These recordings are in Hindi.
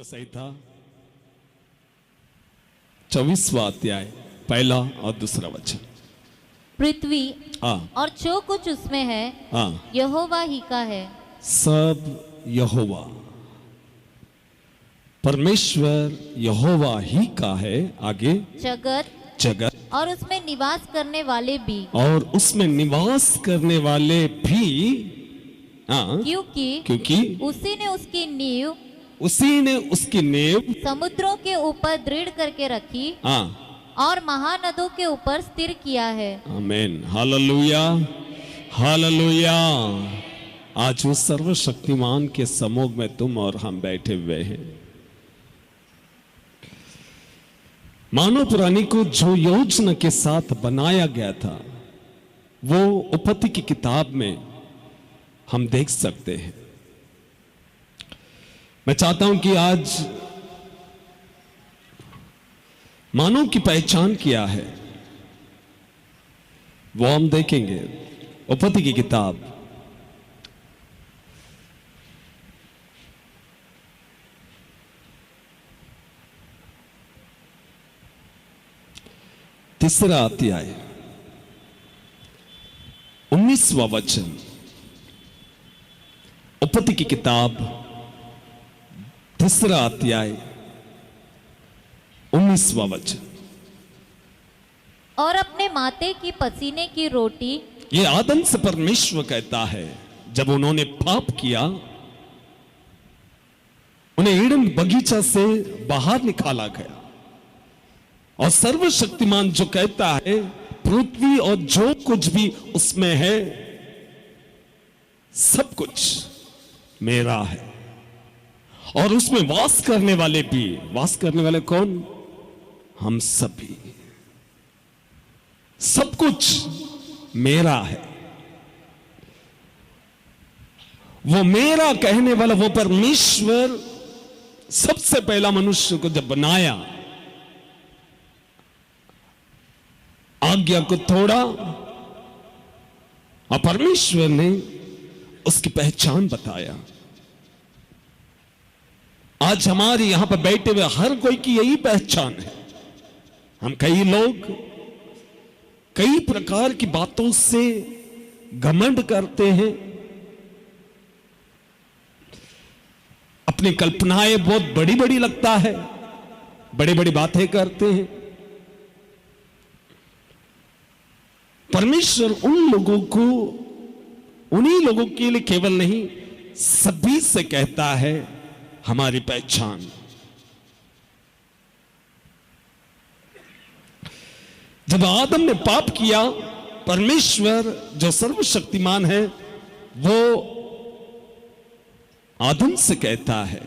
संहिता 24वां अध्याय पहला और दूसरा वचन। पृथ्वी हाँ और जो कुछ उसमें है हाँ, यहोवा ही का है। सब यहोवा, परमेश्वर यहोवा ही का है। आगे जगत और उसमें निवास करने वाले भी, और उसमें निवास करने वाले भी। हाँ, क्योंकि उसी ने उसकी नींव समुद्रों के ऊपर दृढ़ करके रखी। हाँ, और महानदों के ऊपर स्थिर किया है। आमीन, हालेलुया, हालेलुया। आज उस सर्वशक्तिमान के समूह में तुम और हम बैठे हुए हैं। मानव प्राणी को जो योजना के साथ बनाया गया था वो उत्पत्ति की किताब में हम देख सकते हैं। मैं चाहता हूं कि आज मानव की पहचान क्या है वो हम देखेंगे। उत्पत्ति की किताब 3 अध्याय 19वां वचन। उत्पत्ति की किताब 3 अध्याय 19वां वचन। और अपने माते की पसीने की रोटी, ये आदम से परमेश्वर कहता है जब उन्होंने पाप किया, उन्हें ईडन बगीचा से बाहर निकाला गया। और सर्वशक्तिमान जो कहता है पृथ्वी और जो कुछ भी उसमें है सब कुछ मेरा है। और उसमें वास करने वाले भी, वास करने वाले कौन? हम सभी। सब कुछ मेरा है। वो मेरा कहने वाला वो परमेश्वर सबसे पहला मनुष्य को जब बनाया, आज्ञा को तोड़ा और परमेश्वर ने उसकी पहचान बताया। आज हमारे यहां पर बैठे हुए हर कोई की यही पहचान है। हम कई लोग कई प्रकार की बातों से घमंड करते हैं, अपनी कल्पनाएं बहुत बड़ी बड़ी लगता है, बड़ी बड़ी बातें करते हैं। परमेश्वर उन लोगों को, उन्हीं लोगों के लिए केवल नहीं सभी से कहता है हमारी पहचान। जब आदम ने पाप किया, परमेश्वर जो सर्वशक्तिमान है वो आदम से कहता है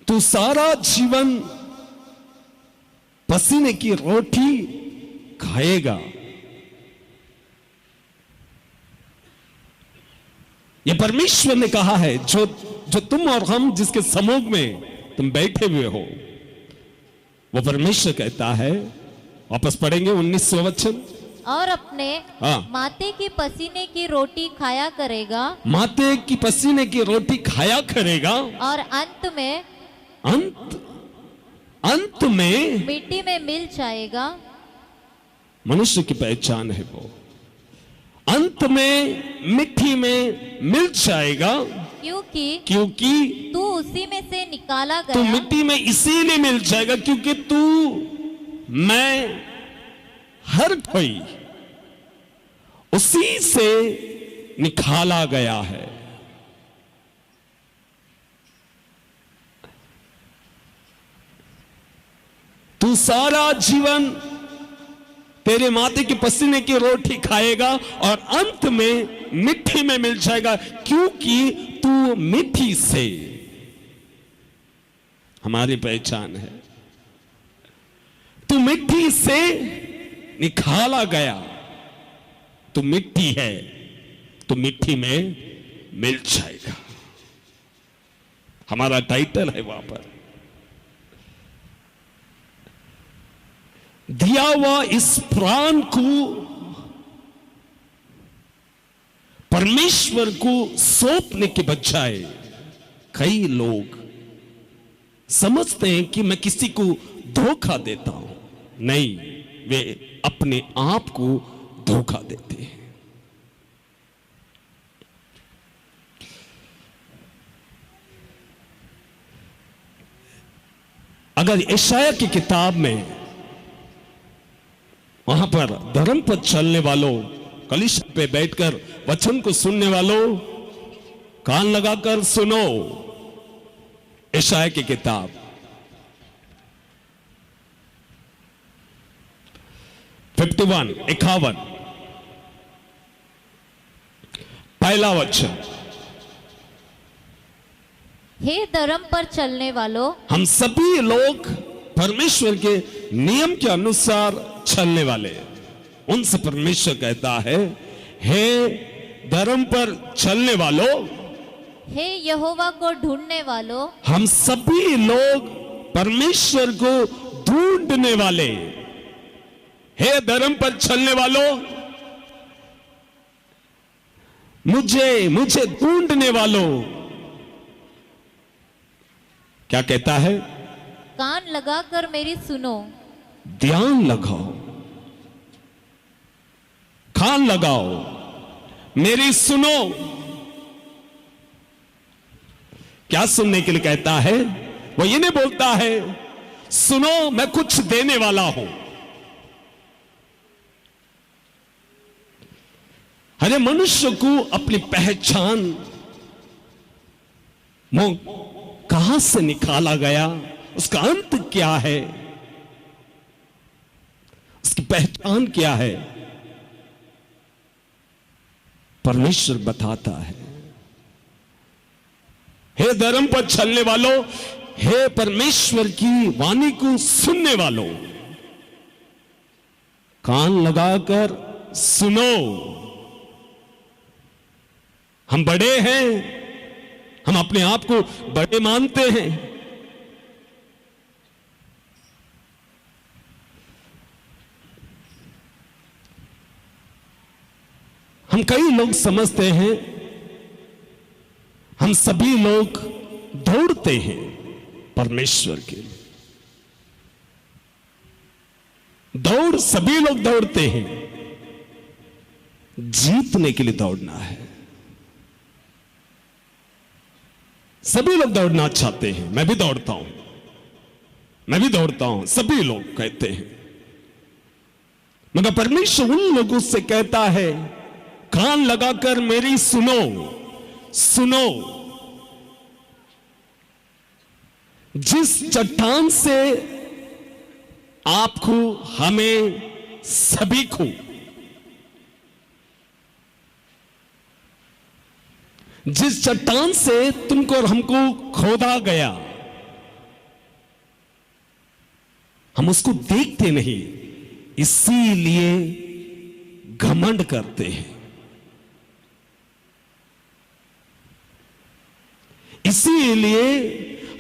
तू सारा जीवन पसीने की रोटी खाएगा। ये परमेश्वर ने कहा है। जो तुम और हम जिसके समूह में तुम बैठे हुए हो वो परमेश्वर कहता है। वापस पढ़ेंगे 19वां वचन। और अपने माते की पसीने की रोटी खाया करेगा, माते की पसीने की रोटी खाया करेगा, और अंत में मिट्टी में मिल जाएगा। मनुष्य की पहचान है वो अंत में मिट्टी में मिल जाएगा। क्योंकि तू उसी में से निकाला गया। तू मिट्टी में इसीलिए मिल जाएगा क्योंकि तू, मैं, हर कोई उसी से निकाला गया है। तू सारा जीवन तेरे माते की पसीने की रोटी खाएगा और अंत में मिट्टी में मिल जाएगा क्योंकि तू मिट्टी से, हमारी पहचान है, तू मिट्टी से निकाला गया। तू मिट्टी है, तो मिट्टी में मिल जाएगा। हमारा टाइटल है वहां पर दिया हुआ। इस प्राण को परमेश्वर को सौंपने के बजाय कई लोग समझते हैं कि मैं किसी को धोखा देता हूं। नहीं, वे अपने आप को धोखा देते हैं। अगर यशायाह की किताब में वहां पर धर्म पर चलने वालों, कलीसिया पे बैठकर वचन को सुनने वालों, कान लगाकर सुनो। यशायाह की किताब 51 पहला वचन। हे धर्म पर चलने वालों, हम सभी लोग परमेश्वर के नियम के अनुसार चलने वाले हैं। उनसे परमेश्वर कहता है, हे धर्म पर चलने वालों, हे यहोवा को ढूंढने वालों, हम सभी लोग परमेश्वर को ढूंढने वाले। हे धर्म पर चलने वालों, मुझे ढूंढने वालों। क्या कहता है? कान लगाकर मेरी सुनो। ध्यान लगाओ, कान लगाओ, मेरी सुनो। क्या सुनने के लिए कहता है? वो ये नहीं बोलता है सुनो मैं कुछ देने वाला हूं। अरे मनुष्य को अपनी पहचान कहां से निकाला गया, उसका अंत क्या है, उसकी पहचान क्या है, परमेश्वर बताता है। हे धर्म पर चलने वालों, हे परमेश्वर की वाणी को सुनने वालों, कान लगाकर सुनो। हम बड़े हैं, हम अपने आप को बड़े मानते हैं। हम कई लोग समझते हैं, हम सभी लोग दौड़ते हैं परमेश्वर के लिए। दौड़ सभी लोग दौड़ते हैं, जीतने के लिए दौड़ना है। सभी लोग दौड़ना चाहते हैं, मैं भी दौड़ता हूं, मैं भी दौड़ता हूं, सभी लोग कहते हैं। मगर परमेश्वर उन लोगों से कहता है, कान लगाकर मेरी सुनो, सुनो। जिस चट्टान से आपको, हमें, सभी को जिस चट्टान से तुमको और हमको खोदा गया, हम उसको देखते नहीं, इसीलिए घमंड करते हैं, इसीलिए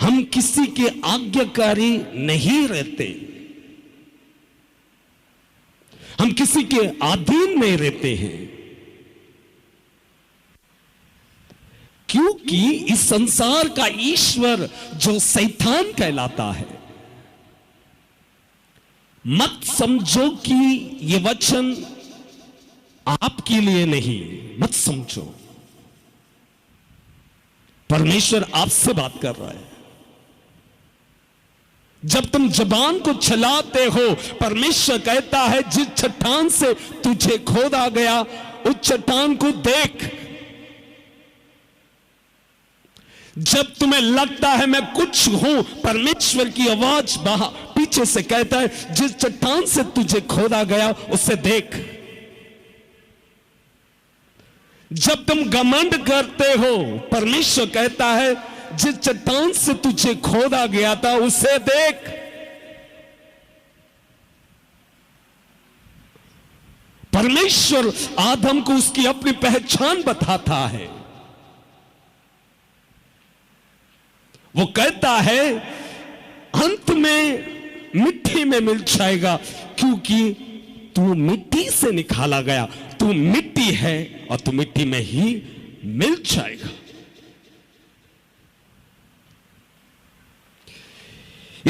हम किसी के आज्ञाकारी नहीं रहते, हम किसी के अधीन नहीं रहते हैं। क्योंकि इस संसार का ईश्वर जो शैतान कहलाता है, मत समझो कि ये वचन आपके लिए नहीं, मत समझो। परमेश्वर आपसे बात कर रहा है। जब तुम जबान को चलाते हो, परमेश्वर कहता है जिस चट्टान से तुझे खोदा गया, उस चट्टान को देख। जब तुम्हें लगता है मैं कुछ हूं, परमेश्वर की आवाज पीछे से कहता है जिस चट्टान से तुझे खोदा गया उसे देख। जब तुम घमंड करते हो, परमेश्वर कहता है जिस चट्टान से तुझे खोदा गया था उसे देख। परमेश्वर आदम को उसकी अपनी पहचान बताता है। वो कहता है अंत में मिट्टी में मिल जाएगा, क्योंकि तू मिट्टी से निकाला गया, तू मिट्टी है और तू मिट्टी में ही मिल जाएगा।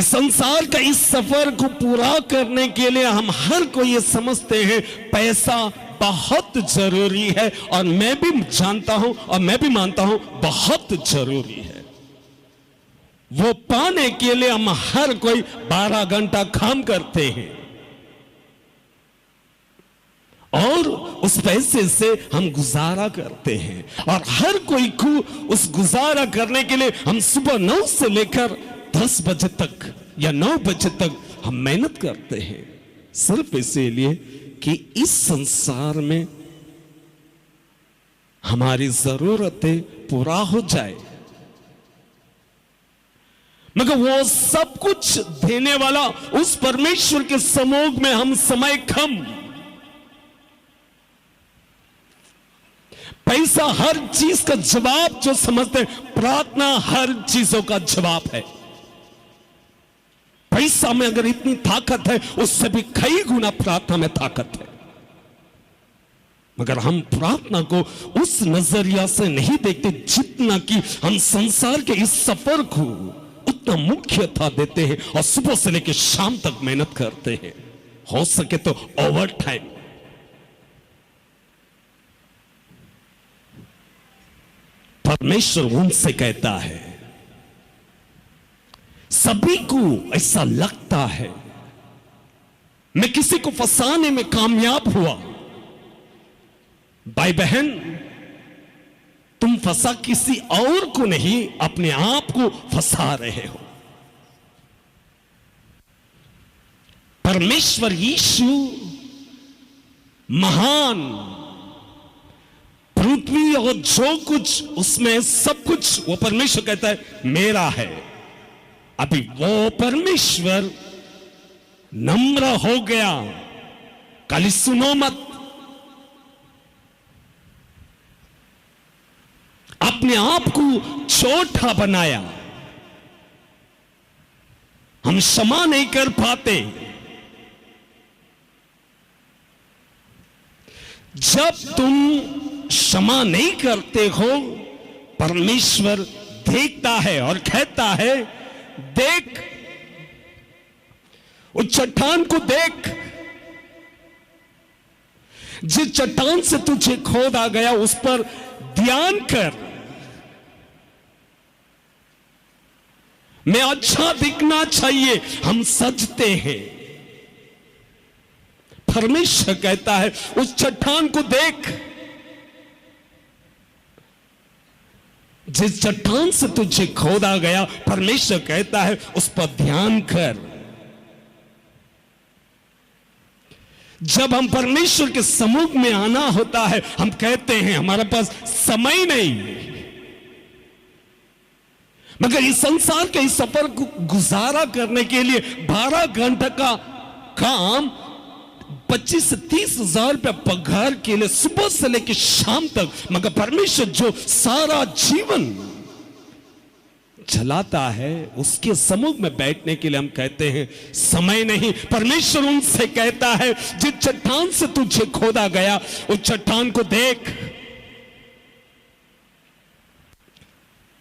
इस संसार का इस सफर को पूरा करने के लिए हम हर कोई ये समझते हैं पैसा बहुत जरूरी है, और मैं भी जानता हूं और मैं भी मानता हूं बहुत जरूरी है। वो पाने के लिए हम हर कोई 12 घंटा काम करते हैं, और उस पैसे से हम गुजारा करते हैं, और हर कोई को उस गुजारा करने के लिए हम सुबह 9 से लेकर 10 बजे तक या 9 बजे तक हम मेहनत करते हैं, सिर्फ इसीलिए कि इस संसार में हमारी जरूरतें पूरा हो जाए। मगर वो सब कुछ देने वाला उस परमेश्वर के समूह में हम समय कम, पैसा हर चीज का जवाब जो समझते, प्रार्थना हर चीजों का जवाब है। पैसा में अगर इतनी ताकत है, उससे भी कई गुना प्रार्थना में ताकत है। मगर हम प्रार्थना को उस नजरिया से नहीं देखते जितना कि हम संसार के इस सफर को उतना मुख्यता देते हैं, और सुबह से लेकर शाम तक मेहनत करते हैं, हो सके तो ओवर टाइम। परमेश्वर उनसे कहता है, सभी को ऐसा लगता है मैं किसी को फंसाने में कामयाब हुआ। भाई बहन, तुम फंसा किसी और को नहीं, अपने आप को फंसा रहे हो। परमेश्वर यीशु महान, पृथ्वी और जो कुछ उसमें सब कुछ वो परमेश्वर कहता है मेरा है। अभी वो परमेश्वर नम्र हो गया। खाली सुनो मत, अपने आप को छोटा बनाया। हम क्षमा नहीं कर पाते। जब तुम क्षमा नहीं करते हो, परमेश्वर देखता है और कहता है, देख उस चट्टान को देख, जिस चट्टान से तुझे खोदा गया उस पर ध्यान कर। मैं अच्छा दिखना चाहिए, हम सजते हैं। परमेश्वर कहता है उस चट्टान को देख, जिस चट्टान से तुझे खोदा गया, परमेश्वर कहता है उस पर ध्यान कर। जब हम परमेश्वर के सम्मुख में आना होता है, हम कहते हैं हमारे पास समय नहीं, मगर इस संसार के इस सफर को गुजारा करने के लिए 12 घंटे का काम 25 से 30 हजार रुपया पगार के लिए सुबह से लेकर शाम तक, मगर परमेश्वर जो सारा जीवन चलाता है, उसके सम्मुख में बैठने के लिए हम कहते हैं समय नहीं। परमेश्वर उनसे कहता है, जिस चट्टान से तुझे खोदा गया उस चट्टान को देख।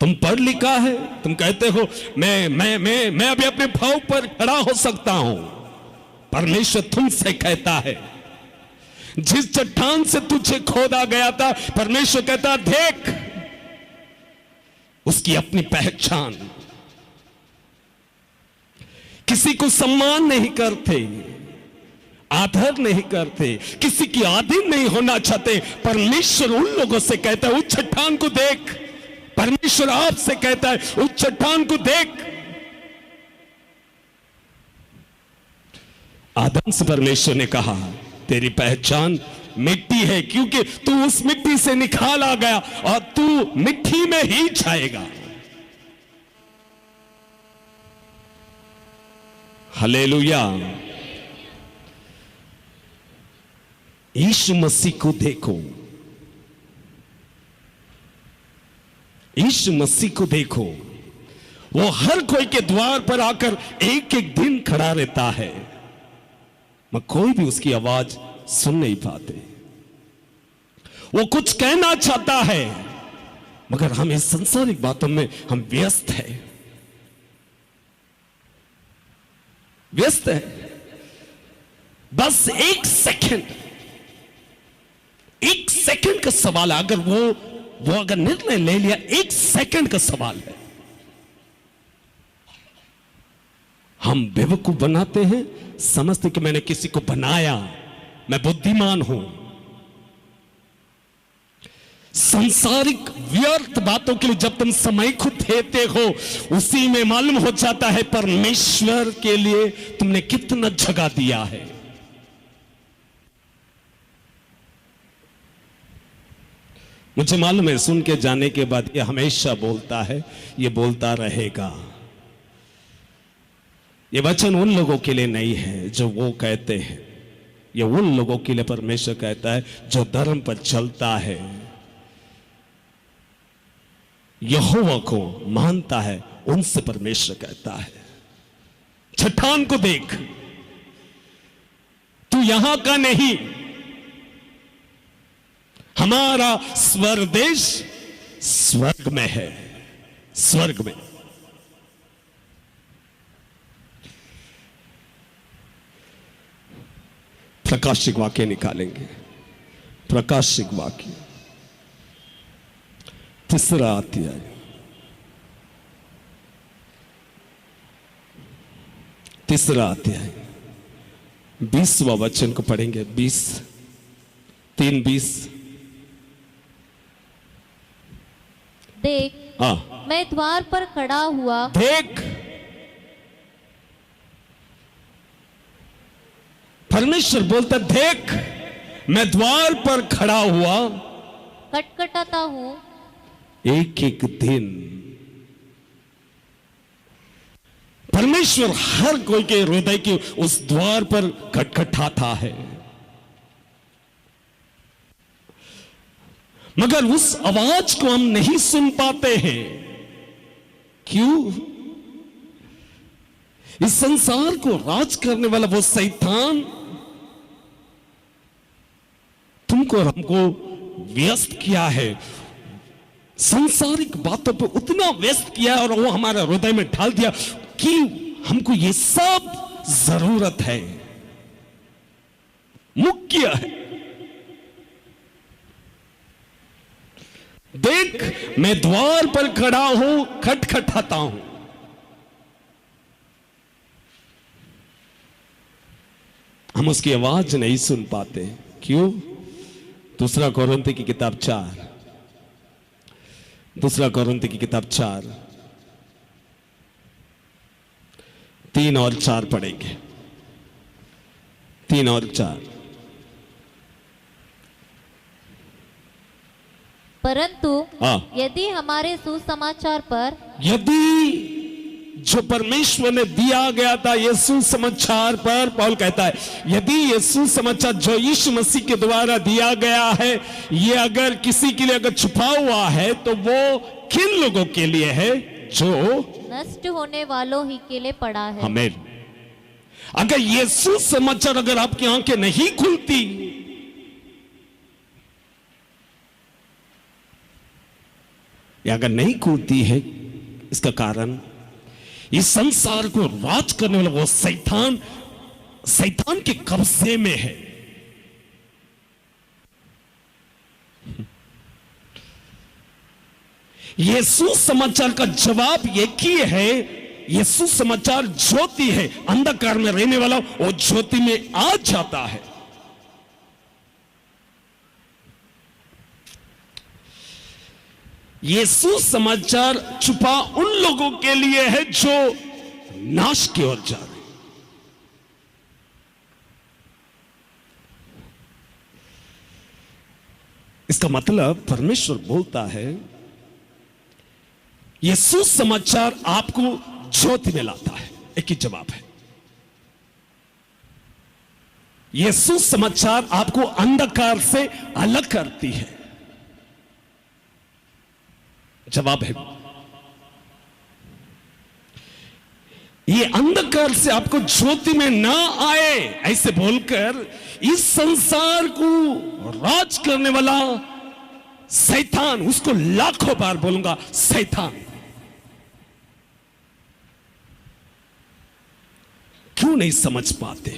तुम पढ़ लिखा है, तुम कहते हो मैं अभी अपने पांव पर खड़ा हो सकता हूं। परमेश्वर तुमसे कहता है, जिस चट्टान से तुझे खोदा गया था, परमेश्वर कहता देख उसकी अपनी पहचान। किसी को सम्मान नहीं करते, आदर नहीं करते, किसी की अधीन नहीं होना चाहते। परमेश्वर उन लोगों से कहता है उस चट्टान को देख। परमेश्वर आपसे कहता है उस चट्टान को देख। आदम से परमेश्वर ने कहा तेरी पहचान मिट्टी है, क्योंकि तू उस मिट्टी से निकाला गया और तू मिट्टी में ही जाएगा। हालेलुया। यीशु मसीह को देखो, यीशु मसीह को देखो। वो हर कोई के द्वार पर आकर एक एक दिन खड़ा रहता है, मगर कोई भी उसकी आवाज सुन नहीं पाते। वो कुछ कहना चाहता है, मगर हम इस संसारिक बातों में हम व्यस्त हैं। व्यस्त है। बस एक सेकंड का सवाल है। अगर वो अगर निर्णय ले लिया, एक सेकंड का सवाल है। हम बेवकूफ बनाते हैं, समझते कि मैंने किसी को बनाया, मैं बुद्धिमान हूं। सांसारिक व्यर्थ बातों के लिए जब तुम समय खुद देते हो, उसी में मालूम हो जाता है परमेश्वर के लिए तुमने कितना जगह दिया है। मुझे मालूम है सुन के जाने के बाद ये हमेशा बोलता है, ये बोलता रहेगा। ये वचन उन लोगों के लिए नहीं है जो वो कहते हैं, ये उन लोगों के लिए परमेश्वर कहता है जो धर्म पर चलता है, यहोवा को मानता है, उनसे परमेश्वर कहता है। चट्टान को देख, तू यहां का नहीं, हमारा स्वदेश स्वर्ग में है, स्वर्ग में। प्रकाशिक वाक्य निकालेंगे, प्रकाशिक वाक्य 3 अध्याय 20वां वचन को पढ़ेंगे। 3:20। देख, मैं द्वार पर खड़ा हुआ। देख, परमेश्वर बोलता, देख मैं द्वार पर खड़ा हुआ, खटखटाता हूं। एक एक दिन परमेश्वर हर कोई के हृदय के उस द्वार पर खटखटाता है, मगर उस आवाज को हम नहीं सुन पाते हैं। क्यों? इस संसार को राज करने वाला वो शैतान तुमको और हमको व्यस्त किया है, सांसारिक बातों पे उतना व्यस्त किया है, और वो हमारे हृदय में डाल दिया कि हमको ये सब जरूरत है, मुख्य है। देख मैं द्वार पर खड़ा हूं, खटखटाता हूं। हम उसकी आवाज नहीं सुन पाते। क्यों? 2 कोरिन्थी की किताब 4, 2 कोरिन्थी की किताब 4, 3 और 4 पढ़ेंगे। 3 और 4। परंतु यदि हमारे सुसमाचार पर, यदि जो परमेश्वर ने दिया गया था यीशु समाचार पर, पौल कहता है यदि यीशु समाचार जो यीशु मसीह के द्वारा दिया गया है, ये अगर किसी के लिए अगर छुपा हुआ है, तो वो किन लोगों के लिए है? जो नष्ट होने वालों ही के लिए पड़ा है। हमें अगर यीशु समाचार अगर आपकी आंखें नहीं खुलती, या अगर नहीं खुलती है, इसका कारण इस संसार को राज करने वाला वो शैतान के कब्जे में है। यीशु समाचार का जवाब एक ही है। यीशु समाचार ज्योति है, अंधकार में रहने वाला वो ज्योति में आ जाता है। यीशु समाचार छुपा उन लोगों के लिए है जो नाश की ओर जा रहे। इसका मतलब परमेश्वर बोलता है यीशु समाचार आपको ज्योति में लाता है। एक ही जवाब है। यीशु समाचार आपको अंधकार से अलग करती है। जवाब है ये अंधकार से आपको ज्योति में ना आए, ऐसे बोलकर इस संसार को राज करने वाला शैतान, उसको लाखों बार बोलूंगा शैतान, क्यों नहीं समझ पाते?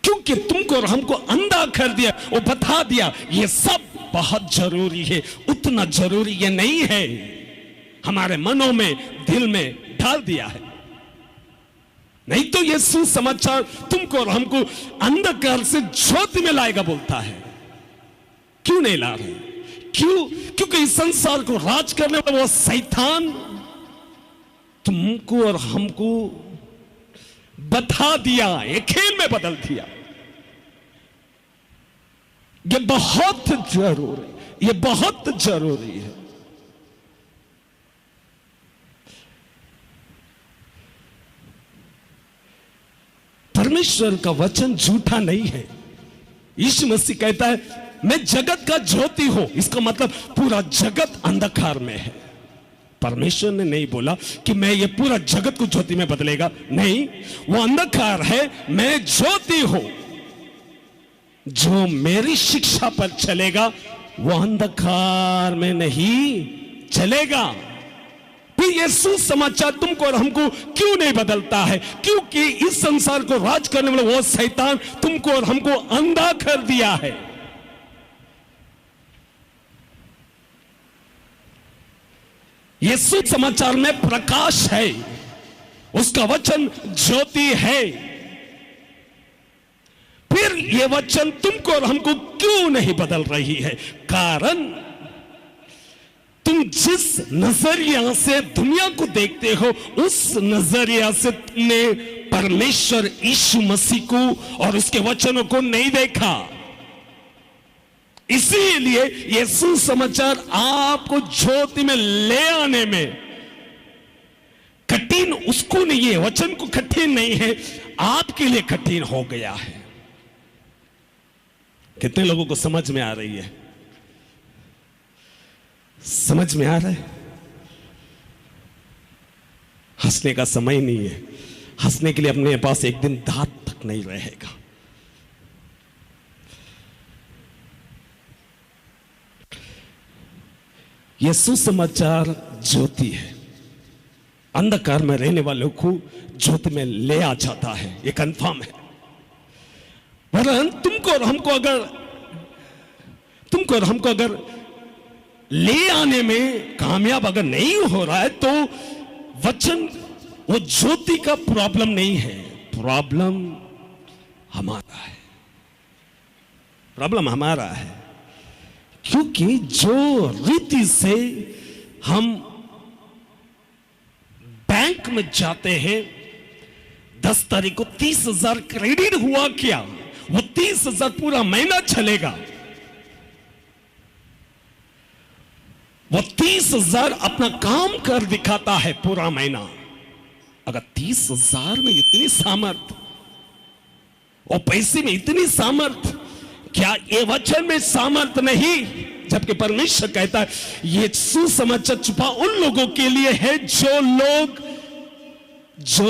क्योंकि तुमको और हमको अंधा कर दिया, वो बता दिया ये सब बहुत जरूरी है, उतना जरूरी ये नहीं है, हमारे मनों में, दिल में डाल दिया है। नहीं तो ये सुसमाचार तुमको और हमको अंधकार से ज्योति में लाएगा बोलता है। क्यों नहीं ला रहे? क्यों? क्योंकि इस संसार को राज करने वाला वो शैतान तुमको और हमको बता दिया, ये खेल में बदल दिया। ये बहुत जरूरी, ये बहुत जरूरी है। परमेश्वर का वचन झूठा नहीं है। यीशु मसीह कहता है मैं जगत का ज्योति हूं, इसका मतलब पूरा जगत अंधकार में है। परमेश्वर ने नहीं बोला कि मैं ये पूरा जगत को ज्योति में बदलेगा, नहीं, वो अंधकार है, मैं ज्योति हूं। जो मेरी शिक्षा पर चलेगा वो अंधकार में नहीं चलेगा। फिर ये सुसमाचार तुमको और हमको क्यों नहीं बदलता है? क्योंकि इस संसार को राज करने वाला वो शैतान तुमको और हमको अंधा कर दिया है। ये सुसमाचार में प्रकाश है, उसका वचन ज्योति है। फिर ये वचन तुमको और हमको क्यों नहीं बदल रही है? कारण तुम जिस नजरिया से दुनिया को देखते हो, उस नजरिया से तुमने परमेश्वर यीशु मसीह को और उसके वचनों को नहीं देखा। इसीलिए ये सुसमाचार आपको ज्योति में ले आने में कठिन उसको नहीं है, वचन को कठिन नहीं है, आपके लिए कठिन हो गया है। कितने लोगों को समझ में आ रही है? समझ में आ रहा है? हंसने का समय नहीं है, हंसने के लिए अपने पास एक दिन दांत तक नहीं रहेगा। यह सुसमाचार ज्योति है, अंधकार में रहने वालों को ज्योति में ले आ जाता है, यह कंफर्म है। वरन तुमको और हमको अगर ले आने में कामयाब अगर नहीं हो रहा है तो वचन वो ज्योति का प्रॉब्लम नहीं है, प्रॉब्लम हमारा है, प्रॉब्लम हमारा है। क्योंकि जो रीति से हम बैंक में जाते हैं, 10 तारीख को 30,000 क्रेडिट हुआ क्या, वो 30,000 पूरा महीना चलेगा। वो 30,000 अपना काम कर दिखाता है पूरा महीना। अगर 30,000 में इतनी सामर्थ और पैसे में इतनी सामर्थ, क्या ये वचन में सामर्थ नहीं? जबकि परमेश्वर कहता है ये सुसमाचार छुपा उन लोगों के लिए है जो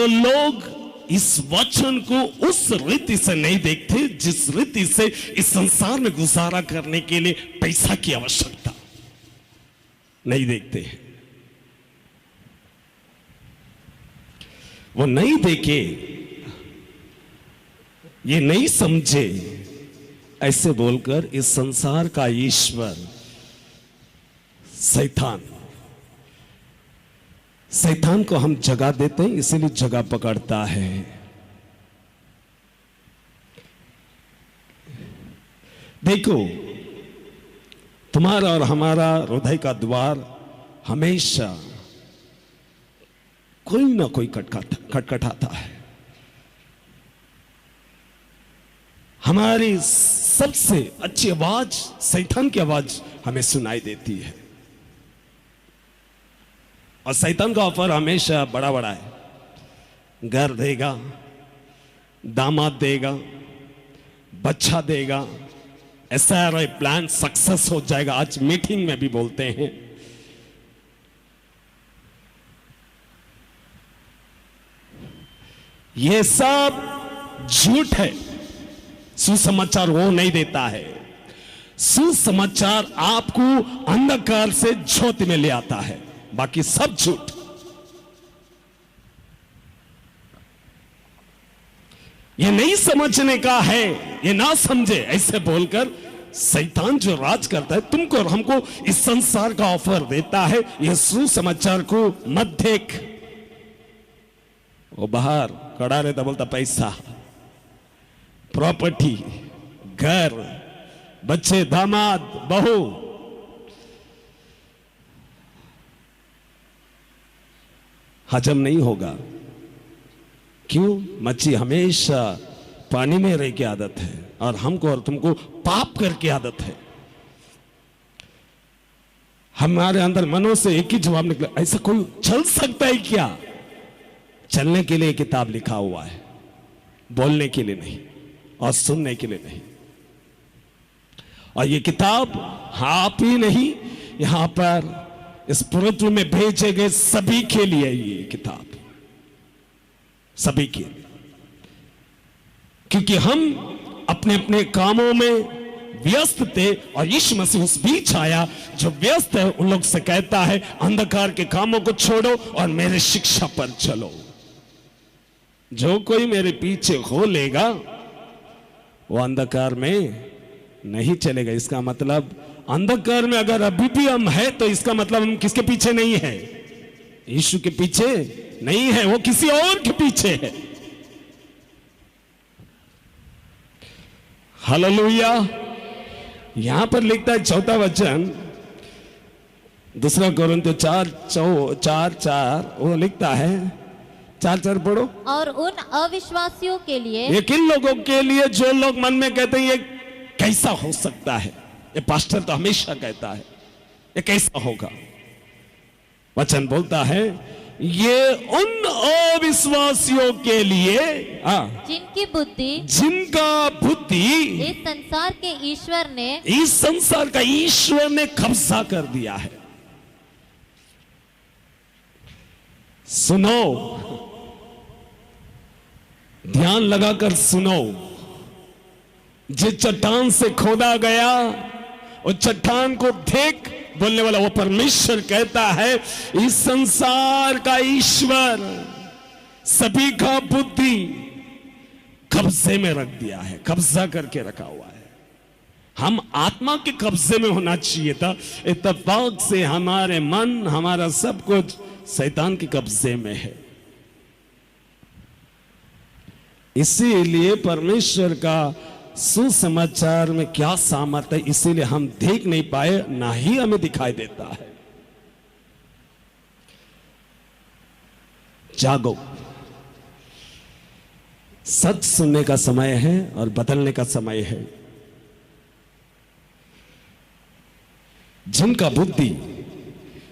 लोग इस वचन को उस रीति से नहीं देखते जिस रीति से इस संसार में गुजारा करने के लिए पैसा की आवश्यकता नहीं देखते हैं। वो नहीं देखे, ये नहीं समझे, ऐसे बोलकर इस संसार का ईश्वर शैतान को हम जगह देते हैं, इसीलिए जगह पकड़ता है। देखो, तुम्हारा और हमारा हृदय का द्वार हमेशा कोई ना कोई खटखटाता है। हमारी सबसे अच्छी आवाज शैतान की आवाज हमें सुनाई देती है, और शैतान का ऑफर हमेशा बड़ा बड़ा है। घर देगा, दामाद देगा, बच्चा देगा, SRI प्लान सक्सेस हो जाएगा। आज मीटिंग में भी बोलते हैं। ये सब झूठ है, सुसमाचार वो नहीं देता है। सुसमाचार आपको अंधकार से ज्योति में ले आता है, बाकी सब झूठ। ये नहीं समझने का है, ये ना समझे, ऐसे बोलकर शैतान जो राज करता है तुमको और हमको इस संसार का ऑफर देता है, ये सुसमाचार को मत देख। वो बाहर खड़ा रहता, बोलता पैसा, प्रॉपर्टी, घर, बच्चे, दामाद, बहू, हजम नहीं होगा। क्यों? मच्छी हमेशा पानी में रह के आदत है और हमको और तुमको पाप करके आदत है। हमारे अंदर मनों से एक ही जवाब निकला, ऐसा कोई चल सकता है क्या? चलने के लिए किताब लिखा हुआ है, बोलने के लिए नहीं और सुनने के लिए नहीं। और ये किताब आप ही नहीं, यहां पर इस पृथ्वी में भेजे गए सभी के लिए ये किताब, सभी के लिए। क्योंकि हम अपने अपने कामों में व्यस्त थे और यीशु मसीह उस बीच आया जो व्यस्त है उन लोग से कहता है अंधकार के कामों को छोड़ो और मेरे शिक्षा पर चलो। जो कोई मेरे पीछे हो लेगा वो अंधकार में नहीं चलेगा। इसका मतलब अंधकार में अगर अभी भी हम हैं तो इसका मतलब हम किसके पीछे नहीं है? यीशु के पीछे नहीं है, वो किसी और के पीछे है। हालेलुया। यहां पर लिखता है 4वां वचन, 2 कोरिन्थियों 4:4 वो लिखता है, 4:4 पढ़ो। और उन अविश्वासियों के लिए, ये किन लोगों के लिए जो लोग मन में कहते हैं ये कैसा हो सकता है? ये पास्टर तो हमेशा कहता है ये कैसा होगा। वचन बोलता है ये उन अविश्वासियों के लिए जिनका बुद्धि इस संसार के ईश्वर ने, इस संसार का ईश्वर ने कब्जा कर दिया है। सुनो, ध्यान लगाकर सुनो। जिस चट्टान से खोदा गया उस चट्टान को देख बोलने वाला वो परमेश्वर कहता है इस संसार का ईश्वर सभी का बुद्धि कब्जे में रख दिया है, कब्जा करके रखा हुआ है। हम आत्मा के कब्जे में होना चाहिए था, इत्तेफाक से हमारे मन, हमारा सब कुछ शैतान के कब्जे में है। इसीलिए परमेश्वर का सुसमाचार में क्या सामर्थ्य है, इसीलिए हम देख नहीं पाए, ना ही हमें दिखाई देता है। जागो, सच सुनने का समय है और बदलने का समय है। जिनका बुद्धि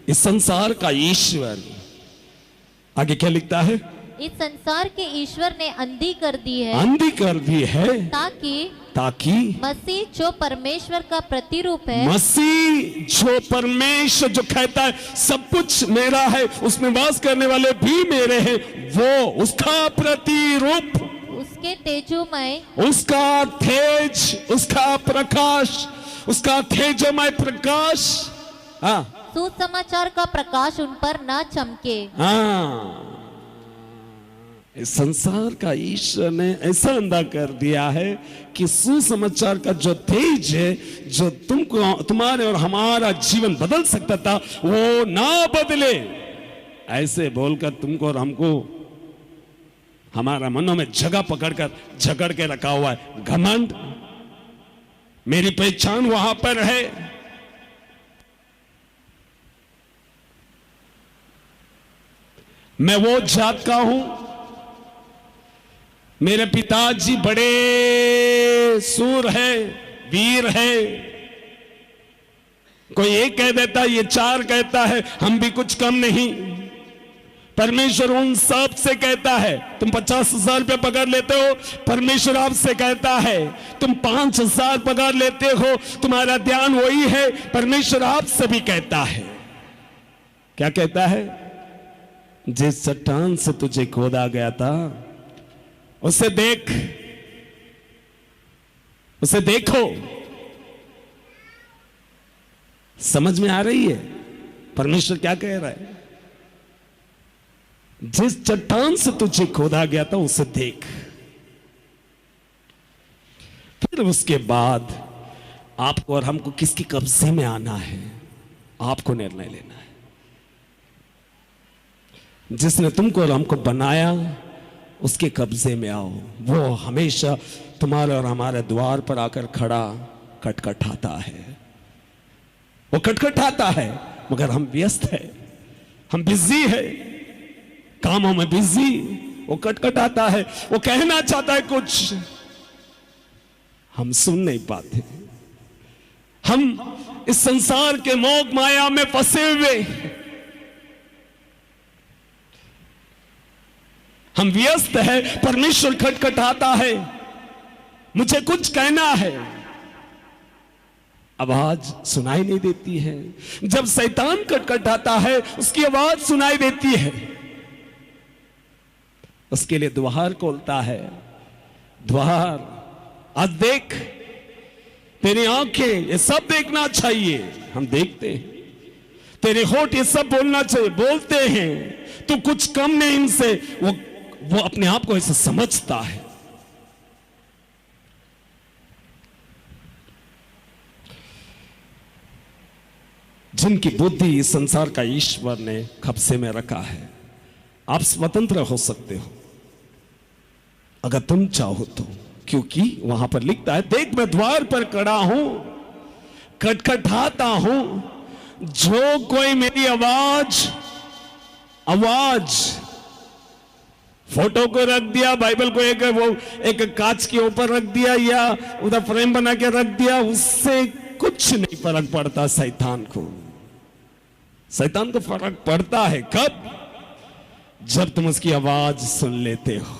इस संसार का ईश्वर, आगे क्या लिखता है? इस संसार के ईश्वर ने अंधी कर दी है, अंधी कर दी है ताकि मसीह जो परमेश्वर का प्रतिरूप है, मसीह जो परमेश्वर जो कहता है सब कुछ मेरा है, उसमें वास करने वाले भी मेरे हैं, वो उसका प्रतिरूप, उसके तेजोमय, उसका तेज, उसका प्रकाश, उसका तेजोमय प्रकाश, सुसमाचार का प्रकाश उन पर न चमके। इस संसार का ईश्वर ने ऐसा अंधा कर दिया है कि सुसमाचार का जो तेज है, जो तुमको, तुम्हारे और हमारा जीवन बदल सकता था, वो ना बदले। ऐसे बोलकर तुमको और हमको हमारा मनों में जगह पकड़कर झगड़ के रखा हुआ है। घमंड, मेरी पहचान वहां पर है, मैं वो जात का हूं, मेरे पिताजी बड़े सूर है, वीर है। कोई एक कह देता है, ये 4 कहता है, हम भी कुछ कम नहीं। परमेश्वर उन सब से कहता है तुम 50,000 रुपये पगार लेते हो, परमेश्वर आपसे कहता है तुम 5,000 पगार लेते हो, तुम्हारा ध्यान वही है, परमेश्वर आपसे भी कहता है। क्या कहता है? जिस चट्टान से तुझे खोदा गया था उसे देख, उसे देखो। समझ में आ रही है परमेश्वर क्या कह रहा है? जिस चट्टान से तुझे खोदा गया था उसे देख। फिर उसके बाद आपको और हमको किसके कब्जे में आना है, आपको निर्णय लेना है। जिसने तुमको और हमको बनाया उसके कब्जे में आओ। वो हमेशा तुम्हारे और हमारे द्वार पर आकर खड़ा खटखटाता है। वो खटखटाता है, मगर हम व्यस्त है, हम बिजी है, कामों में बिजी। वो खटखटाता है, वो कहना चाहता है कुछ, हम सुन नहीं पाते। हम इस संसार के मोह माया में फंसे हुए, हम व्यस्त है। परमेश्वर खटखटाता है, मुझे कुछ कहना है, आवाज सुनाई नहीं देती है। जब शैतान खटखटाता है उसकी आवाज सुनाई देती है, उसके लिए द्वार खोलता है। द्वार, आज देख, तेरी आंखें ये सब देखना चाहिए, हम देखते हैं। तेरे होठ ये सब बोलना चाहिए, बोलते हैं। तू कुछ कम नहीं इनसे। वो अपने आप को ऐसे समझता है। जिनकी बुद्धि इस संसार का ईश्वर ने कब्जे में रखा है, आप स्वतंत्र हो सकते हो अगर तुम चाहो तो, क्योंकि वहां पर लिखता है, देख मैं द्वार पर खड़ा हूं, खटखटाता हूं, जो कोई मेरी आवाज फोटो को रख दिया, बाइबल को एक कांच के ऊपर रख दिया या उधर फ्रेम बना के रख दिया, उससे कुछ नहीं फर्क पड़ता। शैतान को फर्क पड़ता है कब? जब तुम उसकी आवाज सुन लेते हो।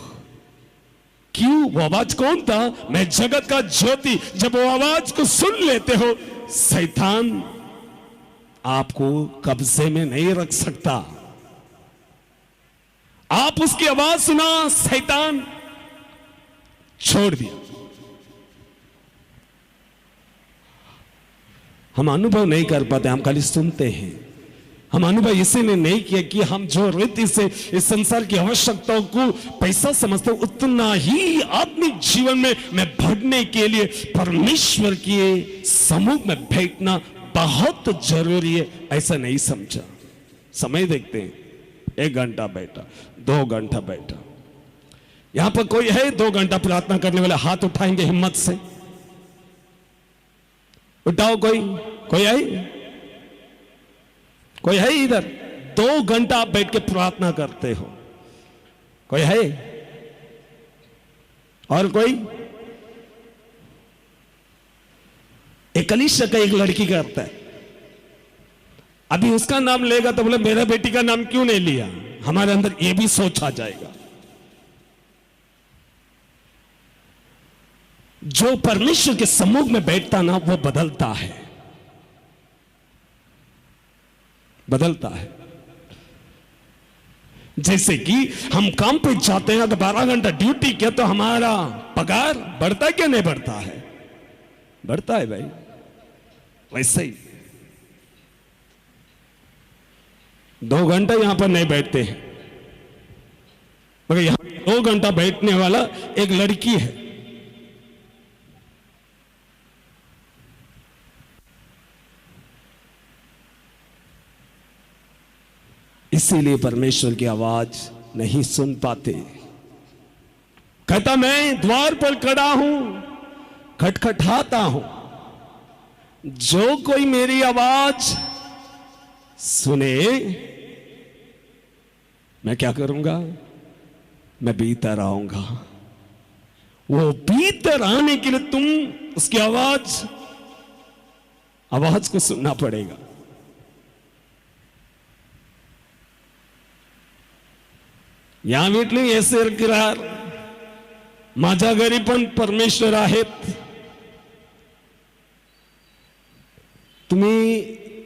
क्यों? वो आवाज कौन था? मैं जगत का ज्योति। जब वो आवाज को सुन लेते हो, शैतान आपको कब्जे में नहीं रख सकता। आप उसकी आवाज सुना, शैतान छोड़ दिया। हम अनुभव नहीं कर पाते, हम खाली सुनते हैं। हम अनुभव इसीलिए नहीं किया कि हम जो रीति से इस संसार की आवश्यकताओं को पैसा समझते, उतना ही आत्मिक जीवन में मैं बढ़ने के लिए परमेश्वर के समूह में बैठना बहुत जरूरी है, ऐसा नहीं समझा। समय देखते हैं, 1 घंटा बैठा, 2 घंटा बैठा। यहां पर कोई है 2 घंटा प्रार्थना करने वाले? हाथ उठाएंगे हिम्मत से, उठाओ। कोई है? कोई है इधर? 2 घंटा आप बैठ के प्रार्थना करते हो? कोई है? और कोई? एक कलीसिया का एक लड़की करता है, अभी उसका नाम लेगा तो बोले मेरा बेटी का नाम क्यों नहीं लिया? हमारे अंदर ये भी सोच आ जाएगा। जो परमेश्वर के सम्मुख में बैठता ना, वो बदलता है। जैसे कि हम काम पे जाते हैं, अगर 12 घंटा ड्यूटी किया तो हमारा पगार बढ़ता है क्या? नहीं बढ़ता है? बढ़ता है भाई। वैसे ही 2 घंटा यहां पर नहीं बैठते हैं, मगर यहां 2 घंटा बैठने वाला एक लड़की है। इसीलिए परमेश्वर की आवाज नहीं सुन पाते। कहता मैं द्वार पर खड़ा हूं, खटखटाता हूं, जो कोई मेरी आवाज सुने, मैं क्या करूंगा? मैं भीतर आऊंगा। वो भीतर आने के लिए तुम उसकी आवाज को सुनना पड़ेगा। या म्हटलं ऐसे इरकिरार माझ्या घरी पण परमेश्वर आहेत।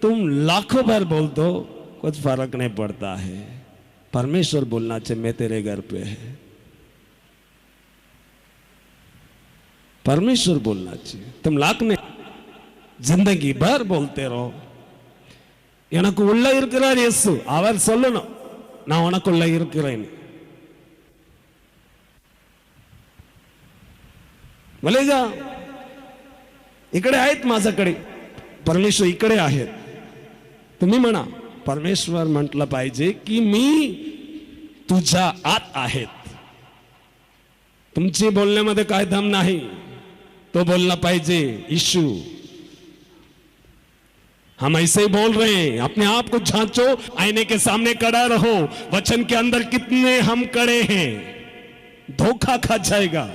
तुम लाखों बार बोल दो, कुछ फर्क नहीं पड़ता है। परमेश्वर बोलना चाहिए मैं तेरे घर पे है। परमेश्वर बोलना चाहिए। तुम लाख ने जिंदगी भर बोलते रहो எனக்கு உள்ள இருக்கிறார் இயேசு, அவர் சொல்லணும் நான் உனக்குள்ள இருக்கிறேன்। बोलेगा इकडे आहेत माझ्याकडे, परमेश्वर इकडे आहेत. तुम्ही म्हणा, परमेश्वर म्हटलं पाहिजे की मी तुझ्या आत आहेत. तुमची बोलण्यामध्ये काय दम नाही, तो बोलना पाहिजे यीशु. हम ऐसे ही बोल रहे हैं. अपने आप को जांचो, आईने के सामने खड़ा रहो. वचन के अंदर कितने हम खड़े हैं, धोखा खा जाएगा.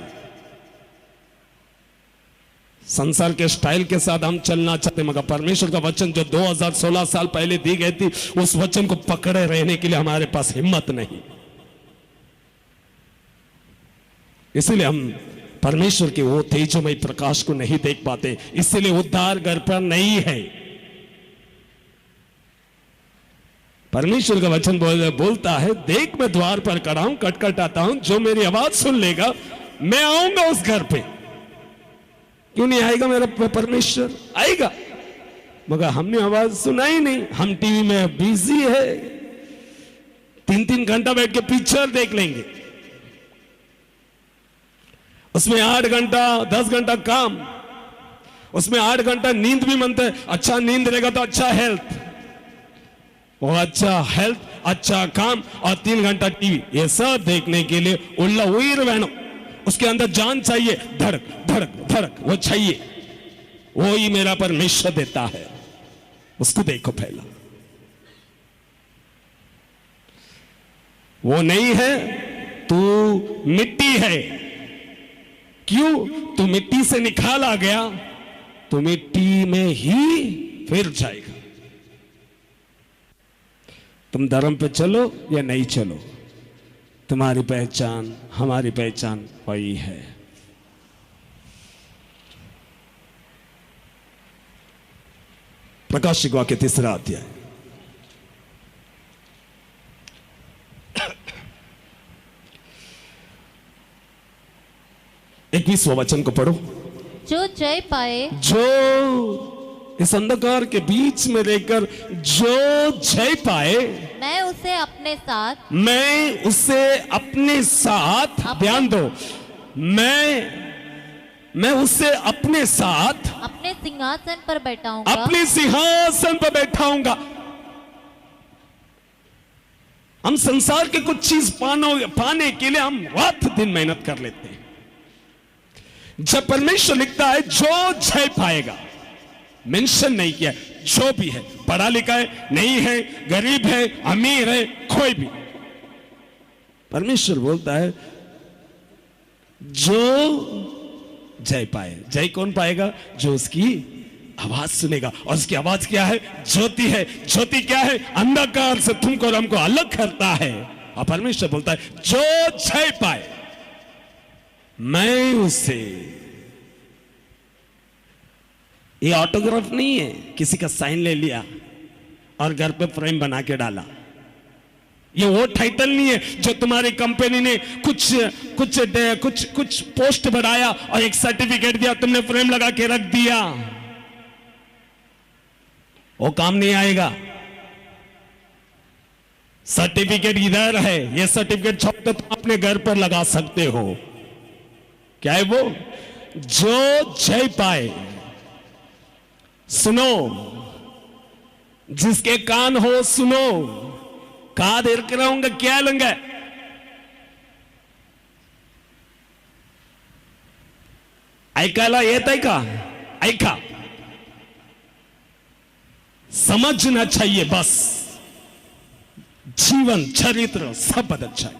संसार के स्टाइल के साथ हम चलना चाहते, मगर परमेश्वर का वचन जो 2016 साल पहले दी गई थी, उस वचन को पकड़े रहने के लिए हमारे पास हिम्मत नहीं. इसलिए हम परमेश्वर के वो तेजोमय प्रकाश को नहीं देख पाते. इसलिए उद्धार घर पर नहीं है. परमेश्वर का वचन बोलता है, देख मैं द्वार पर खड़ा हूं, खटखटाता हूं, जो मेरी आवाज सुन लेगा मैं आऊंगा उस घर पे. क्यों नहीं आएगा मेरा परमेश्वर? आएगा, मगर हमने आवाज सुना ही नहीं. हम टीवी में बिजी है, 3-3 घंटा बैठ के पिक्चर देख लेंगे, उसमें 8 घंटा 10 घंटा काम, उसमें 8 घंटा नींद भी मनते है. अच्छा नींद रहेगा तो अच्छा हेल्थ, वो अच्छा हेल्थ, अच्छा काम, और 3 घंटा टीवी. ये सब देखने के लिए उल्ला उइर बहनो, उसके अंदर जान चाहिए, धड़क धड़क धड़क, वो चाहिए. वो ही मेरा परमेश्वर देता है, उसको देखो पहला. वो नहीं है, तू मिट्टी है. क्यों? तू मिट्टी से निकाला गया तो मिट्टी में ही फिर जाएगा. तुम धर्म पे चलो या नहीं चलो, तुम्हारी पहचान हमारी पहचान वही है. प्रकाशिक वाक्य 3 अध्याय 21वां वचन को पढ़ो. जो जय पाए, जो इस अंधकार के बीच में रहकर जो जय पाए, मैं उसे अपने साथ, मैं उसे अपने साथ, ध्यान दो, मैं उसे अपने साथ अपने सिंहासन पर बैठाऊंगा, अपने सिंहासन पर बैठाऊंगा. हम संसार के कुछ चीज पाने के लिए हम रात दिन मेहनत कर लेते हैं. जब परमेश्वर लिखता है जो जय पाएगा, मेंशन नहीं किया, जो भी है, पढ़ा लिखा है नहीं है, गरीब है अमीर है, कोई भी, परमेश्वर बोलता है जो जय पाए. जय कौन पाएगा? जो उसकी आवाज सुनेगा. और उसकी आवाज क्या है? ज्योति है. ज्योति क्या है? अंधकार से तुमको और हमको अलग करता है. और परमेश्वर बोलता है जो जय पाए, मैं उसे. ये ऑटोग्राफ नहीं है, किसी का साइन ले लिया और घर पे फ्रेम बना के डाला. ये वो टाइटल नहीं है जो तुम्हारी कंपनी ने कुछ पोस्ट बढ़ाया और एक सर्टिफिकेट दिया, तुमने फ्रेम लगा के रख दिया. वो काम नहीं आएगा. सर्टिफिकेट इधर है, ये सर्टिफिकेट छप तो तुम अपने घर पर लगा सकते हो. क्या है वो? जो जय पाए. सुनो, जिसके कान हो सुनो. कहा देर कराऊंगा क्या लंगा. ऐकायला येत आहे का? ऐका, समझना चाहिए. बस जीवन चरित्र सब बदल जाएगा.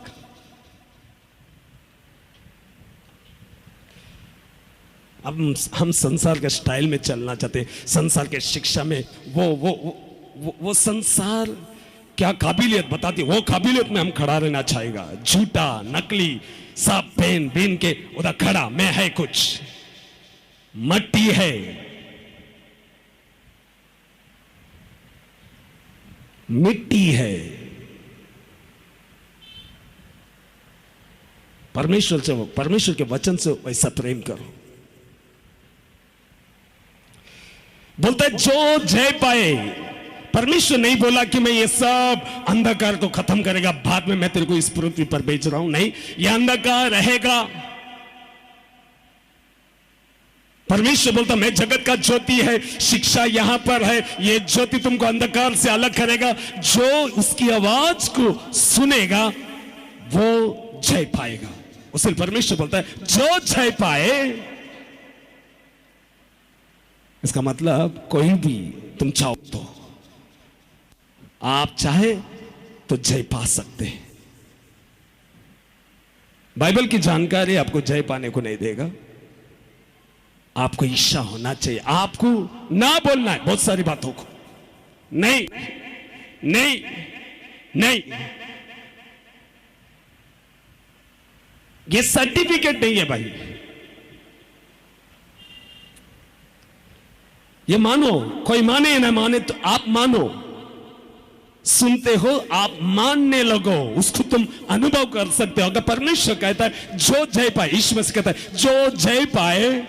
अब हम संसार के स्टाइल में चलना चाहते हैं, संसार के शिक्षा में. वो संसार क्या काबिलियत बताती, वो काबिलियत में हम खड़ा रहना चाहेगा. झूठा नकली सब पहन बीन के उधर खड़ा, मैं है कुछ, मट्टी है. मिट्टी है. परमेश्वर के वचन से वैसा प्रेम करो. बोलता है जो जय पाए. परमेश्वर नहीं बोला कि मैं ये सब अंधकार को खत्म करेगा, बाद में मैं तेरे को इस पृथ्वी पर भेज रहा हूं. नहीं, ये अंधकार रहेगा. परमेश्वर बोलता मैं जगत का ज्योति है, शिक्षा यहां पर है, ये ज्योति तुमको अंधकार से अलग करेगा। जो उसकी आवाज को सुनेगा वो जय पाएगा। उसे परमेश्वर बोलता है जो जय पाए, इसका मतलब कोई भी तुम चाहो तो, आप चाहे तो जय पा सकते हैं। बाइबल की जानकारी आपको जय पाने को नहीं देगा, आपको इच्छा होना चाहिए, आपको ना बोलना है बहुत सारी बातों को, नहीं नहीं नहीं, ये सर्टिफिकेट नहीं है भाई, ये मानो, कोई माने ना माने तो आप मानो, सुनते हो आप मानने लगो, उसको तुम अनुभव कर सकते हो। अगर परमेश्वर कहता है जो जय पाए, ईश्वर से कहता है जो जय पाए,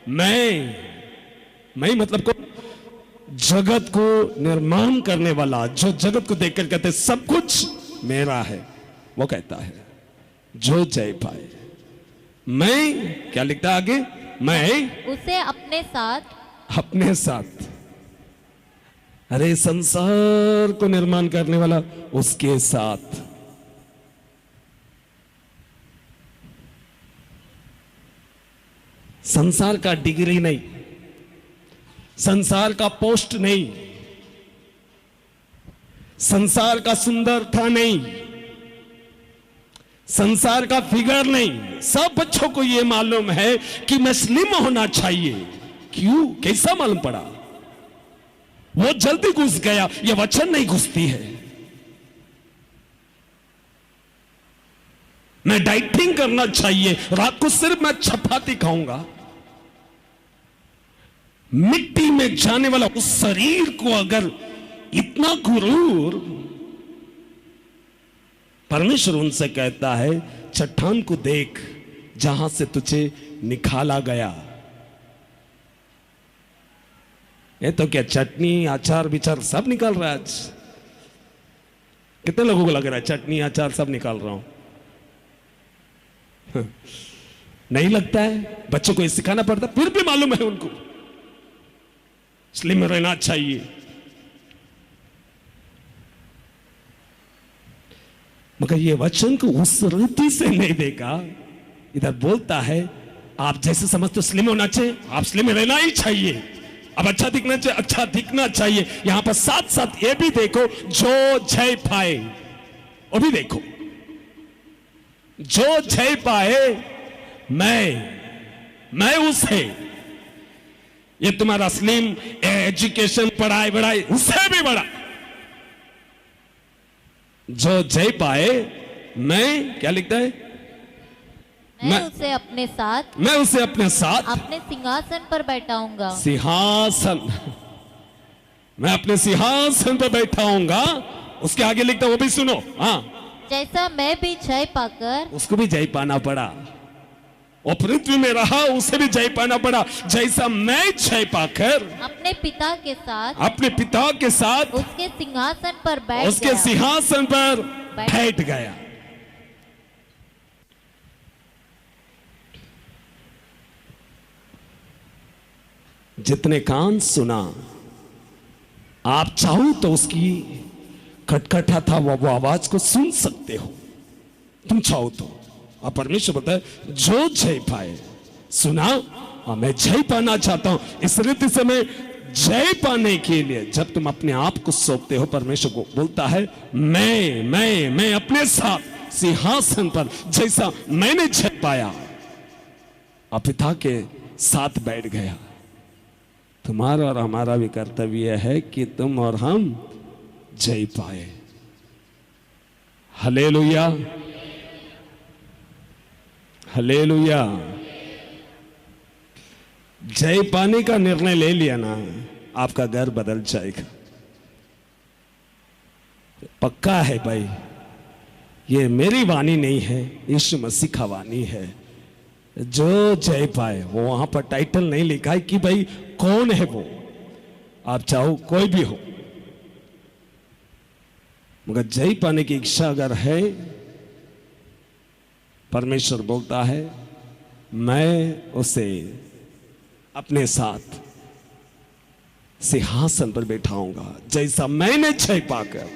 मैं मतलब को जगत को निर्माण करने वाला, जो जगत को देखकर कहते हैं सब कुछ मेरा है, वो कहता है जो जय पाए। मैं क्या लिखता है आगे, मैं उसे अपने साथ, अरे संसार को निर्माण करने वाला उसके साथ, संसार का डिग्री नहीं, संसार का पोस्ट नहीं, संसार का सुंदरता नहीं, संसार का फिगर नहीं। सब बच्चों को यह मालूम है कि मैं स्लिम होना चाहिए। क्यों, कैसा मालूम पड़ा? वो जल्दी घुस गया, ये वचन नहीं घुसती है। मैं डाइटिंग करना चाहिए, रात को सिर्फ मैं चपाती खाऊंगा। मिट्टी में जाने वाला उस शरीर को अगर इतना गुरूर, परमेश्वर उनसे कहता है चट्टान को देख जहां से तुझे निकाला गया। ये तो क्या चटनी अचार विचार सब निकाल रहा है आज। कितने लोगों को लग रहा है चटनी अचार सब निकाल रहा हूं? नहीं लगता है, बच्चों को ये सिखाना पड़ता, फिर भी मालूम है उनको स्लिम रहना चाहिए। मगर ये वचन को उस रीति से नहीं देगा। इधर बोलता है आप जैसे समझते हो स्लिम होना चाहिए, आप स्लिम रहना ही चाहिए। अब अच्छा दिखना चाहिए, अच्छा दिखना चाहिए। यहां पर साथ साथ ये भी देखो जो जय पाए, वो भी देखो जो जय पाए, मैं उसे, ये तुम्हारा स्लिम एजुकेशन पढ़ाई बढ़ाई उससे भी बड़ा, जो जय पाए, मैं क्या लिखता है, मैं उसे अपने साथ अपने सिंहासन पर बैठाऊंगा। सिंहासन, मैं अपने सिंहासन पर बैठाऊंगा। उसके आगे लिखता, वो भी सुनो, हाँ, जैसा मैं भी जय पाकर, उसको भी जय पाना पड़ा। और पृथ्वी में रहा, उसे भी जय पाना पड़ा। जैसा मैं जय पाकर अपने पिता के साथ उसके सिंहासन पर बैठ गया। जितने कान सुना, आप चाहो तो उसकी खटखटा था वो आवाज को सुन सकते हो, तुम चाहो तो। और परमेश्वर बताए जो जय पाए, सुना, और मैं जय पाना चाहता हूं। इस रीति से मैं जय पाने के लिए जब तुम अपने आप को सौंपते हो, परमेश्वर को बोलता है मैं अपने साथ सिंहासन पर जैसा मैंने जय पाया, और पिता के साथ बैठ गया। तुम्हारा और हमारा भी कर्तव्य है कि तुम और हम जय पाए। Hallelujah, hallelujah. जय पाने का निर्णय ले लिया ना, आपका घर बदल जाएगा, पक्का है भाई। ये मेरी वाणी नहीं है, यीशु मसीह का वाणी है। जो जय पाए, वो वहां पर टाइटल नहीं लिखा है कि भाई कौन है वो, आप चाहो कोई भी हो, मगर जय पाने की इच्छा अगर है, परमेश्वर बोलता है मैं उसे अपने साथ सिंहासन पर बैठाऊंगा, जैसा मैंने जय पाकर।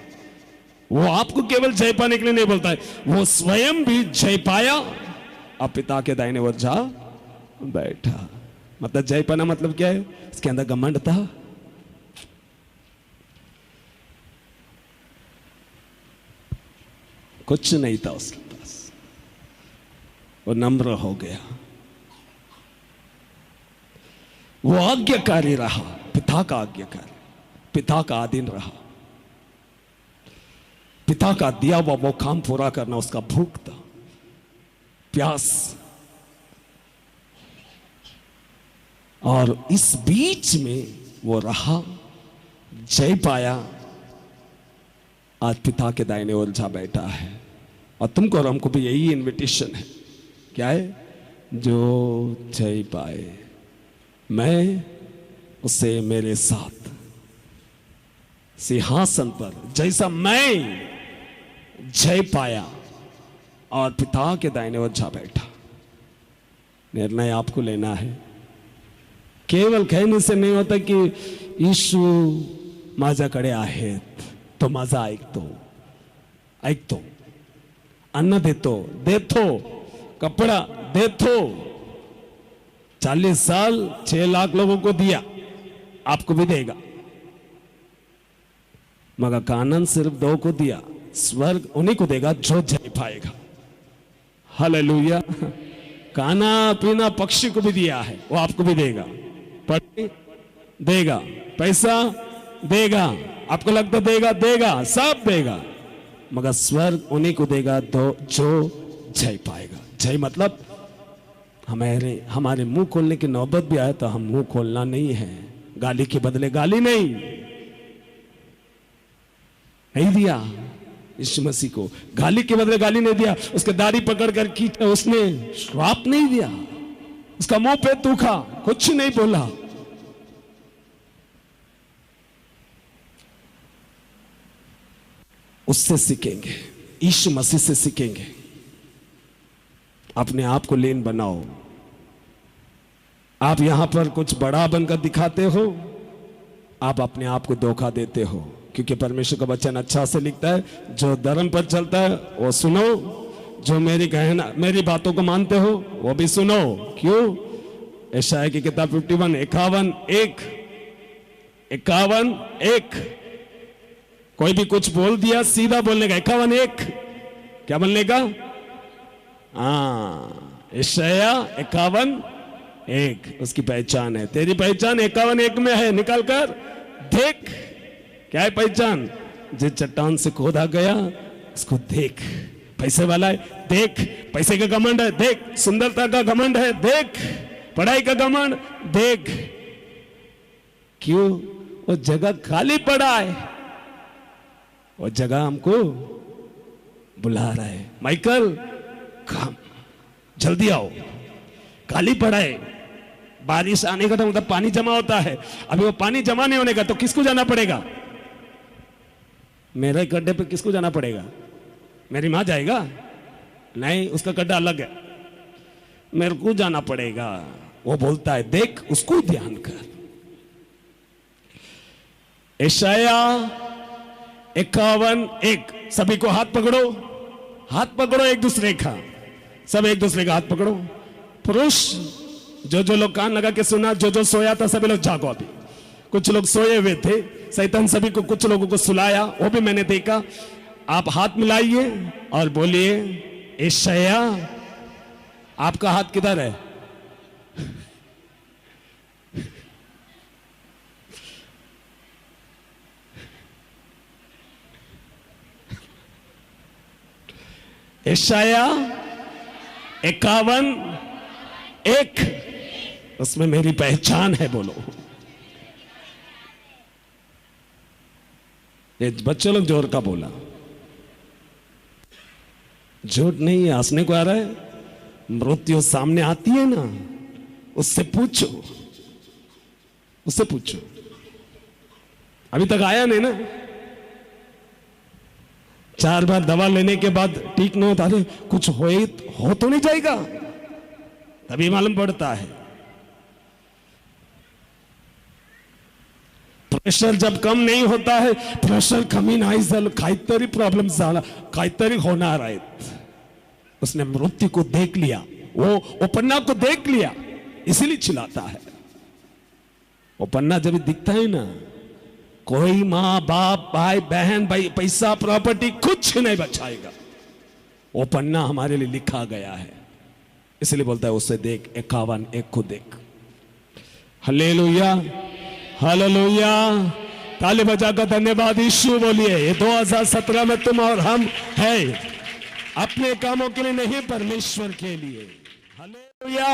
वो आपको केवल जय पाने के लिए नहीं बोलता है, वो स्वयं भी जय पाया और पिता के दाहिने ओर जा बैठा। मतलब जय पाना मतलब क्या है? इसके अंदर घमंड था, कुछ नहीं था उसके पास, वो नम्र हो गया, वो आज्ञाकारी रहा, पिता का आज्ञाकारी, पिता का अधीन रहा, पिता का दिया हुआ वो काम पूरा करना उसका भूख था, प्यास। और इस बीच में वो रहा, जय पाया, आज पिता के दाहिने ओर जा बैठा है। और तुमको और हमको भी यही इनविटेशन है, क्या है? जो जय पाए मैं उसे मेरे साथ सिंहासन पर, जैसा मैं जय पाया और पिता के दाहिने ओर जा बैठा। निर्णय आपको लेना है। केवल कहने से नहीं होता कि यीशु माझ्याकडे आहेत, तो माझा ऐकतो, अन्न देतो, कपड़ा देतो। 40 साल 6 लाख लोगों को दिया, आपको भी देगा। मगर कानन सिर्फ 2 को दिया, स्वर्ग उन्हीं को देगा जो जय पाएगा। हालेलुया। खाना पीना पक्षी को भी दिया है, वो आपको भी देगा। पढ़ाई देगा, पैसा देगा, आपको लगता देगा, सब देगा, मगर स्वर्ग उन्हीं को देगा जो जय पाएगा। जय मतलब हमारे मुंह खोलने की नौबत भी आए तो हम मुंह खोलना नहीं है, गाली के बदले गाली नहीं दिया। यीशु मसीह को गाली के बदले गाली नहीं दिया, उसके दाढ़ी पकड़ कर खींचा, उसने श्राप नहीं दिया, उसका मुंह पे थूका, कुछ नहीं बोला। उससे सीखेंगे, यीशु मसीह से सीखेंगे। अपने आप को लीन बनाओ। आप यहां पर कुछ बड़ा बनकर दिखाते हो, आप अपने आप को धोखा देते हो, क्योंकि परमेश्वर का वचन अच्छा से लिखता है, जो धर्म पर चलता है वो सुनो, जो मेरी बातों को मानते हो वो भी सुनो। क्यों? यशायाह की किताब 51 51 कोई भी कुछ बोल दिया सीधा बोलने का। 51 क्या बोलने का? यशायाह 51 उसकी पहचान है। तेरी पहचान 51 में है, निकाल कर देख। क्या है पहचान? जिस चट्टान से खोदा गया उसको देख। पैसे वाला है, देख। पैसे का घमंड है, देख। सुंदरता का घमंड है, देख। पढ़ाई का घमंड, देख। क्यों? वो जगह खाली पड़ा है, वो जगह हमको बुला रहा है। माइकल काम, जल्दी आओ, खाली पड़ा है। बारिश आने का तो मतलब पानी जमा होता है। अभी वो पानी जमा नहीं होने का, तो किसको जाना पड़ेगा? मेरे गड्ढे पे किसको जाना पड़ेगा? मेरी मां जाएगा? नहीं, उसका गड्ढा अलग है, मेरे को जाना पड़ेगा। वो बोलता है देख, उसको ध्यान कर। यशायाह 51 सभी को हाथ पकड़ो, हाथ पकड़ो एक दूसरे का, सब एक दूसरे का हाथ पकड़ो। पुरुष जो लोग कान लगा के सुना, जो सोया था सभी लोग जागो। अभी कुछ लोग सोए हुए थे, शैतान सभी को, कुछ लोगों को सुलाया, वो भी मैंने देखा। आप हाथ मिलाइए और बोलिए यशायाह। आपका हाथ किधर है? यशायाह 51 उसमें मेरी पहचान है। बोलो। ये बच्चे लोग जोर का बोला, झूठ नहीं है, हंसने को आ रहा है। मृत्यु सामने आती है ना, उससे पूछो, उससे पूछो। अभी तक आया नहीं ना। 4 बार दवा लेने के बाद ठीक नहीं होता, अरे कुछ हो तो नहीं जाएगा, तभी मालूम पड़ता है। प्रेशर जब कम नहीं होता है, प्रेशर कमी नाही झालं, काहीतरी प्रॉब्लेम झाला, काहीतरी होणार आहेत. उसने मृत्यु को देख लिया, वो पन्ना को देख लिया, इसीलिए चिल्लाता है. वो पन्ना जब दिखता है ना, कोई माँ बाप भाई बहन भाई पैसा प्रॉपर्टी कुछ नहीं बचाएगा. वो पन्ना हमारे लिए लिखा गया है, इसलिए बोलता है उसे देख, 51 एक को देख. Hallelujah, hallelujah. ताली बजाकर धन्यवाद यीशु बोलिए. ये 2017 में तुम और हम हैं, अपने कामों के लिए नहीं, परमेश्वर के लिए. हालेलुया.